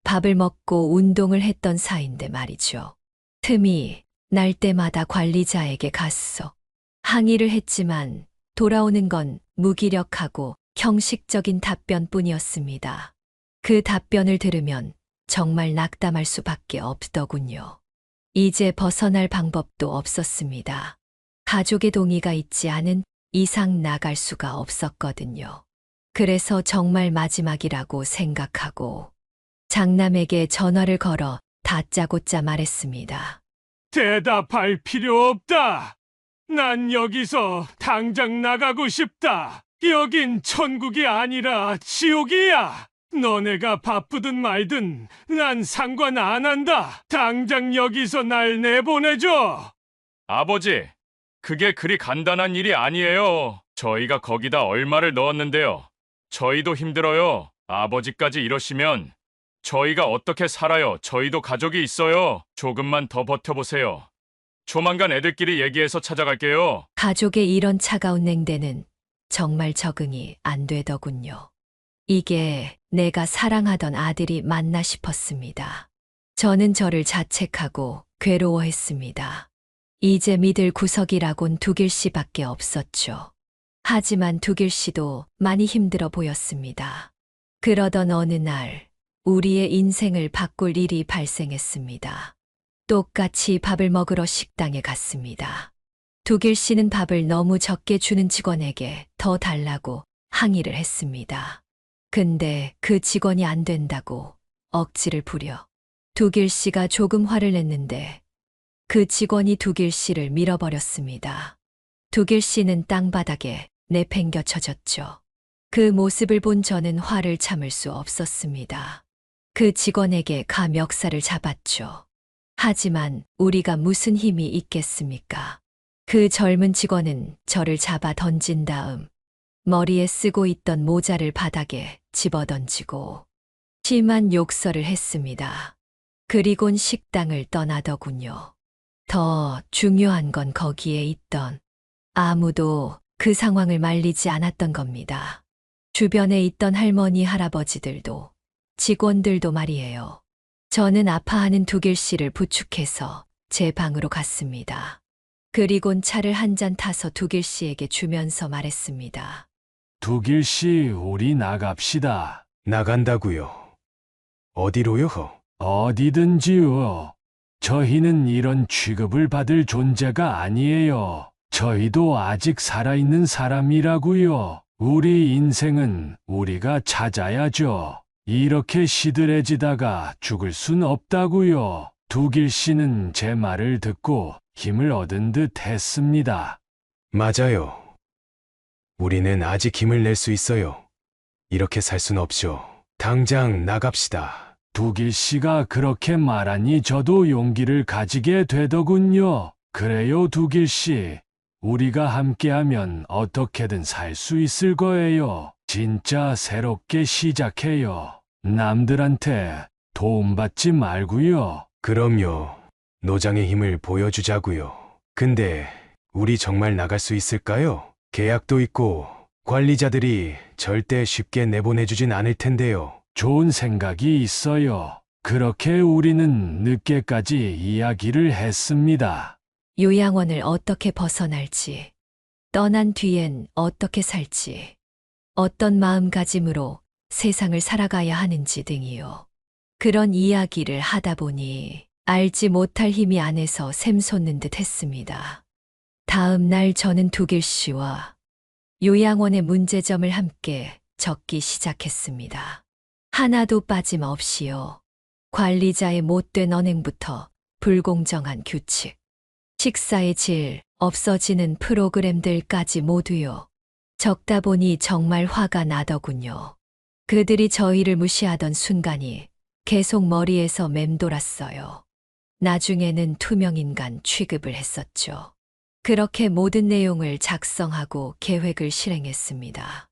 밥을 먹고 운동을 했던 사이인데 말이죠. 틈이 날 때마다 관리자에게 갔어. 항의를 했지만 돌아오는 건 무기력하고 형식적인 답변뿐이었습니다. 그 답변을 들으면 정말 낙담할 수밖에 없더군요. 이제 벗어날 방법도 없었습니다. 가족의 동의가 있지 않은 이상 나갈 수가 없었거든요. 그래서 정말 마지막이라고 생각하고 장남에게 전화를 걸어 다짜고짜 말했습니다. 대답할 필요 없다. 난 여기서 당장 나가고 싶다. 여긴 천국이 아니라 지옥이야. 너네가 바쁘든 말든 난 상관 안 한다. 당장 여기서 날 내보내줘. 아버지, 그게 그리 간단한 일이 아니에요. 저희가 거기다 얼마를 넣었는데요. 저희도 힘들어요. 아버지까지 이러시면 저희가 어떻게 살아요? 저희도 가족이 있어요. 조금만 더 버텨보세요. 조만간 애들끼리 얘기해서 찾아갈게요. 가족의 이런 차가운 냉대는 정말 적응이 안 되더군요. 이게 내가 사랑하던 아들이 맞나 싶었습니다. 저는 저를 자책하고 괴로워했습니다. 이제 믿을 구석이라곤 두길 씨밖에 없었죠. 하지만 두길 씨도 많이 힘들어 보였습니다. 그러던 어느 날 우리의 인생을 바꿀 일이 발생했습니다. 똑같이 밥을 먹으러 식당에 갔습니다. 두길 씨는 밥을 너무 적게 주는 직원에게 더 달라고 항의를 했습니다. 근데 그 직원이 안 된다고 억지를 부려 두길 씨가 조금 화를 냈는데 그 직원이 두길 씨를 밀어버렸습니다. 두길 씨는 땅바닥에 내팽겨쳐졌죠. 그 모습을 본 저는 화를 참을 수 없었습니다. 그 직원에게 가 멱살을 잡았죠. 하지만 우리가 무슨 힘이 있겠습니까? 그 젊은 직원은 저를 잡아 던진 다음 머리에 쓰고 있던 모자를 바닥에 집어던지고 심한 욕설을 했습니다. 그리곤 식당을 떠나더군요. 더 중요한 건 거기에 있던 아무도 그 상황을 말리지 않았던 겁니다. 주변에 있던 할머니, 할아버지들도 직원들도 말이에요. 저는 아파하는 두길 씨를 부축해서 제 방으로 갔습니다. 그리곤 차를 한 잔 타서 두길 씨에게 주면서 말했습니다. 두길 씨, 우리 나갑시다. 나간다고요. 어디로요? 어디든지요. 저희는 이런 취급을 받을 존재가 아니에요. 저희도 아직 살아있는 사람이라고요. 우리 인생은 우리가 찾아야죠. 이렇게 시들해지다가 죽을 순 없다고요. 두길 씨는 제 말을 듣고 힘을 얻은 듯 했습니다. 맞아요. 우리는 아직 힘을 낼 수 있어요. 이렇게 살 순 없죠. 당장 나갑시다. 두길 씨가 그렇게 말하니 저도 용기를 가지게 되더군요. 그래요, 두길 씨. 우리가 함께하면 어떻게든 살 수 있을 거예요. 진짜 새롭게 시작해요. 남들한테 도움받지 말고요. 그럼요. 노장의 힘을 보여주자고요. 근데 우리 정말 나갈 수 있을까요? 계약도 있고 관리자들이 절대 쉽게 내보내주진 않을 텐데요. 좋은 생각이 있어요. 그렇게 우리는 늦게까지 이야기를 했습니다. 요양원을 어떻게 벗어날지, 떠난 뒤엔 어떻게 살지, 어떤 마음가짐으로 세상을 살아가야 하는지 등이요. 그런 이야기를 하다 보니 알지 못할 힘이 안에서 샘솟는 듯 했습니다. 다음 날 저는 두길 씨와 요양원의 문제점을 함께 적기 시작했습니다. 하나도 빠짐없이요. 관리자의 못된 언행부터 불공정한 규칙, 식사의 질, 없어지는 프로그램들까지 모두요. 적다 보니 정말 화가 나더군요. 그들이 저희를 무시하던 순간이 계속 머리에서 맴돌았어요. 나중에는 투명인간 취급을 했었죠. 그렇게 모든 내용을 작성하고 계획을 실행했습니다.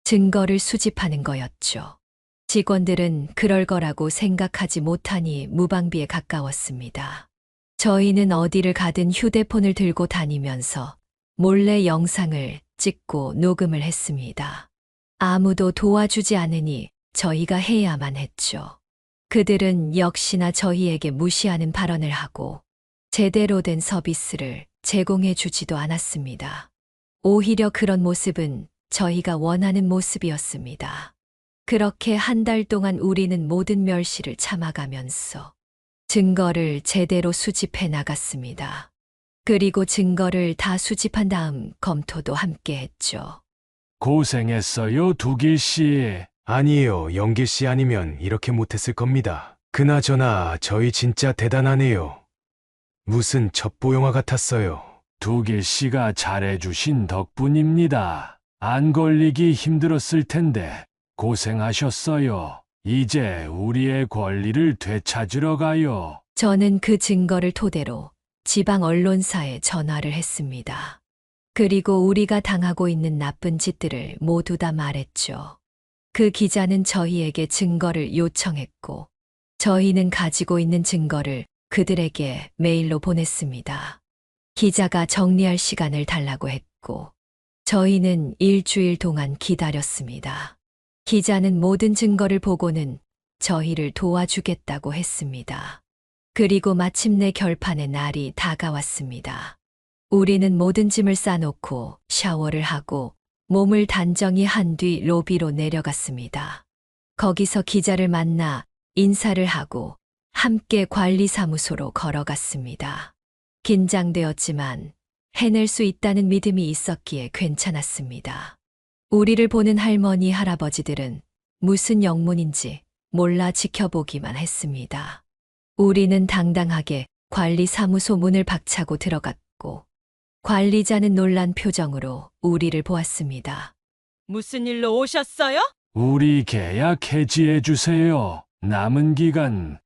증거를 수집하는 거였죠. 직원들은 그럴 거라고 생각하지 못하니 무방비에 가까웠습니다. 저희는 어디를 가든 휴대폰을 들고 다니면서 몰래 영상을 찍고 녹음을 했습니다. 아무도 도와주지 않으니 저희가 해야만 했죠. 그들은 역시나 저희에게 무시하는 발언을 하고 제대로 된 서비스를 제공해 주지도 않았습니다. 오히려 그런 모습은 저희가 원하는 모습이었습니다. 그렇게 한 달 동안 우리는 모든 멸시를 참아가면서 증거를 제대로 수집해 나갔습니다. 그리고 증거를 다 수집한 다음 검토도 함께 했죠. 고생했어요, 두길 씨. 아니에요. 영길 씨 아니면 이렇게 못했을 겁니다. 그나저나 저희 진짜 대단하네요. 무슨 첩보영화 같았어요. 두길 씨가 잘해주신 덕분입니다. 안 걸리기 힘들었을 텐데 고생하셨어요. 이제 우리의 권리를 되찾으러 가요. 저는 그 증거를 토대로 지방 언론사에 전화를 했습니다. 그리고 우리가 당하고 있는 나쁜 짓들을 모두 다 말했죠. 그 기자는 저희에게 증거를 요청했고, 저희는 가지고 있는 증거를 그들에게 메일로 보냈습니다. 기자가 정리할 시간을 달라고 했고, 저희는 일주일 동안 기다렸습니다. 기자는 모든 증거를 보고는 저희를 도와주겠다고 했습니다. 그리고 마침내 결판의 날이 다가왔습니다. 우리는 모든 짐을 싸놓고 샤워를 하고 몸을 단정히 한 뒤 로비로 내려갔습니다. 거기서 기자를 만나 인사를 하고 함께 관리사무소로 걸어갔습니다. 긴장되었지만 해낼 수 있다는 믿음이 있었기에 괜찮았습니다. 우리를 보는 할머니, 할아버지들은 무슨 영문인지 몰라 지켜보기만 했습니다. 우리는 당당하게 관리사무소 문을 박차고 들어갔고, 관리자는 놀란 표정으로 우리를 보았습니다. 무슨 일로 오셨어요? 우리 계약 해지해 주세요. 남은 기간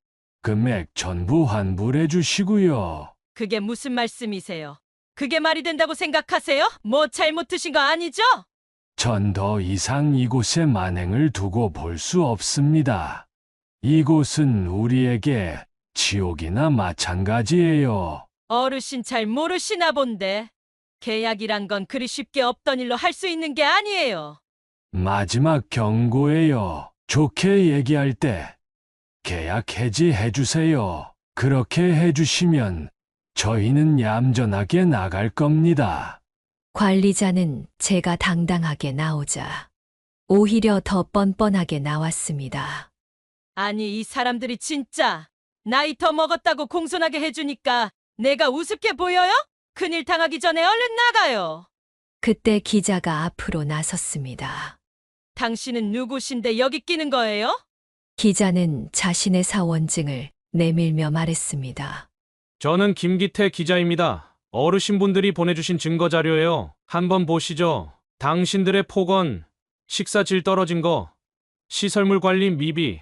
금액 전부 환불해 주시고요. 그게 무슨 말씀이세요? 그게 말이 된다고 생각하세요? 뭐 잘못 드신 거 아니죠? 전 더 이상 이곳에 만행을 두고 볼 수 없습니다. 이곳은 우리에게 지옥이나 마찬가지예요. 어르신 잘 모르시나 본데. 계약이란 건 그리 쉽게 없던 일로 할 수 있는 게 아니에요. 마지막 경고예요. 좋게 얘기할 때 계약 해지해 주세요. 그렇게 해주시면 저희는 얌전하게 나갈 겁니다. 관리자는 제가 당당하게 나오자 오히려 더 뻔뻔하게 나왔습니다. 아니, 이 사람들이 진짜 나이 더 먹었다고 공손하게 해주니까 내가 우습게 보여요? 큰일 당하기 전에 얼른 나가요. 그때 기자가 앞으로 나섰습니다. 당신은 누구신데 여기 끼는 거예요? 기자는 자신의 사원증을 내밀며 말했습니다. 저는 김기태 기자입니다. 어르신분들이 보내주신 증거 자료예요. 한번 보시죠. 당신들의 폭언, 식사 질 떨어진 거, 시설물 관리 미비,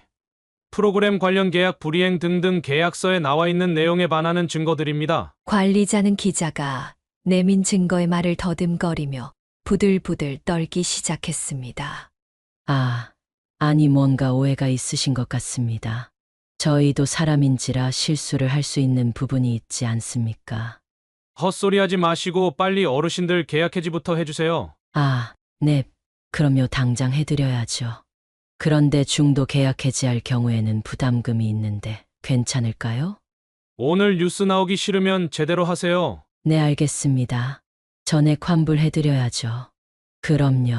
프로그램 관련 계약 불이행 등등 계약서에 나와 있는 내용에 반하는 증거들입니다. 관리자는 기자가 내민 증거의 말을 더듬거리며 부들부들 떨기 시작했습니다. 아니 뭔가 오해가 있으신 것 같습니다. 저희도 사람인지라 실수를 할 수 있는 부분이 있지 않습니까? 헛소리하지 마시고 빨리 어르신들 계약 해지부터 해주세요. 네. 그럼요, 당장 해드려야죠. 그런데 중도 계약 해지할 경우에는 부담금이 있는데 괜찮을까요? 오늘 뉴스 나오기 싫으면 제대로 하세요. 네, 알겠습니다. 전액 환불해드려야죠. 그럼요.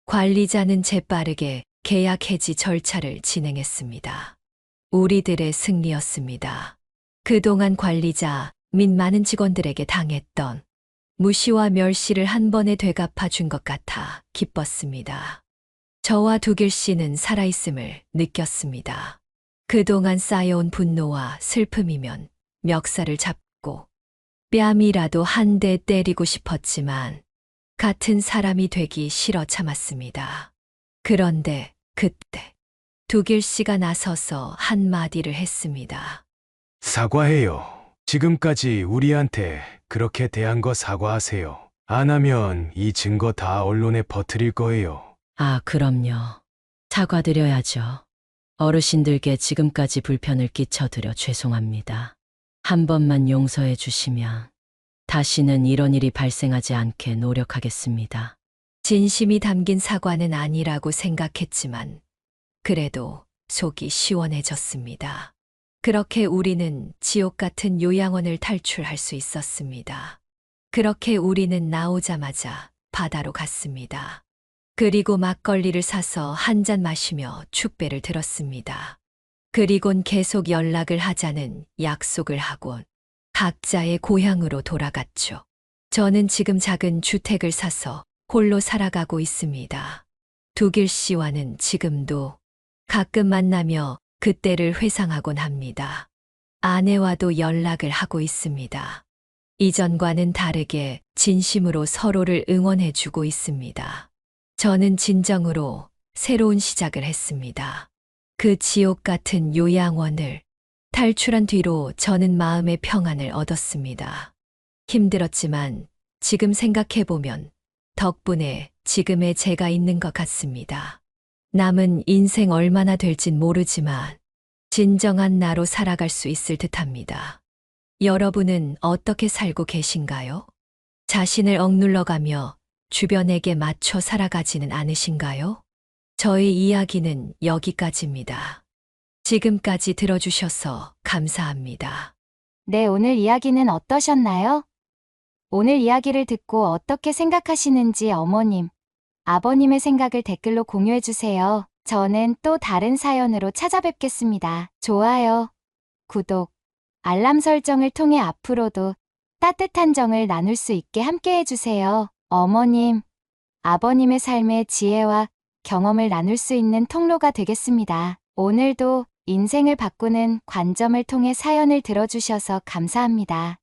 관리자는 재빠르게 계약 해지 절차를 진행했습니다. 우리들의 승리였습니다. 그동안 관리자 및 많은 직원들에게 당했던 무시와 멸시를 한 번에 되갚아 준 것 같아 기뻤습니다. 저와 두길 씨는 살아있음을 느꼈습니다. 그동안 쌓여온 분노와 슬픔이면 멱살을 잡고 뺨이라도 한 대 때리고 싶었지만 같은 사람이 되기 싫어 참았습니다. 그런데 그때 두길 씨가 나서서 한마디를 했습니다. 사과해요. 지금까지 우리한테 그렇게 대한 거 사과하세요. 안 하면 이 증거 다 언론에 퍼뜨릴 거예요. 그럼요. 사과드려야죠. 어르신들께 지금까지 불편을 끼쳐드려 죄송합니다. 한 번만 용서해 주시면 다시는 이런 일이 발생하지 않게 노력하겠습니다. 진심이 담긴 사과는 아니라고 생각했지만 그래도 속이 시원해졌습니다. 그렇게 우리는 지옥 같은 요양원을 탈출할 수 있었습니다. 그렇게 우리는 나오자마자 바다로 갔습니다. 그리고 막걸리를 사서 한 잔 마시며 축배를 들었습니다. 그리곤 계속 연락을 하자는 약속을 하곤 각자의 고향으로 돌아갔죠. 저는 지금 작은 주택을 사서 홀로 살아가고 있습니다. 두길 씨와는 지금도 가끔 만나며 그때를 회상하곤 합니다. 아내와도 연락을 하고 있습니다. 이전과는 다르게 진심으로 서로를 응원해주고 있습니다. 저는 진정으로 새로운 시작을 했습니다. 그 지옥 같은 요양원을 탈출한 뒤로 저는 마음의 평안을 얻었습니다. 힘들었지만 지금 생각해보면 덕분에 지금의 제가 있는 것 같습니다. 남은 인생 얼마나 될진 모르지만 진정한 나로 살아갈 수 있을 듯합니다. 여러분은 어떻게 살고 계신가요? 자신을 억눌러가며 주변에게 맞춰 살아가지는 않으신가요? 저의 이야기는 여기까지입니다. 지금까지 들어주셔서 감사합니다. 네, 오늘 이야기는 어떠셨나요? 오늘 이야기를 듣고 어떻게 생각하시는지 어머님, 아버님의 생각을 댓글로 공유해주세요. 저는 또 다른 사연으로 찾아뵙겠습니다. 좋아요, 구독, 알람 설정을 통해 앞으로도 따뜻한 정을 나눌 수 있게 함께 해주세요. 어머님, 아버님의 삶의 지혜와 경험을 나눌 수 있는 통로가 되겠습니다. 오늘도 인생을 바꾸는 관점을 통해 사연을 들어주셔서 감사합니다.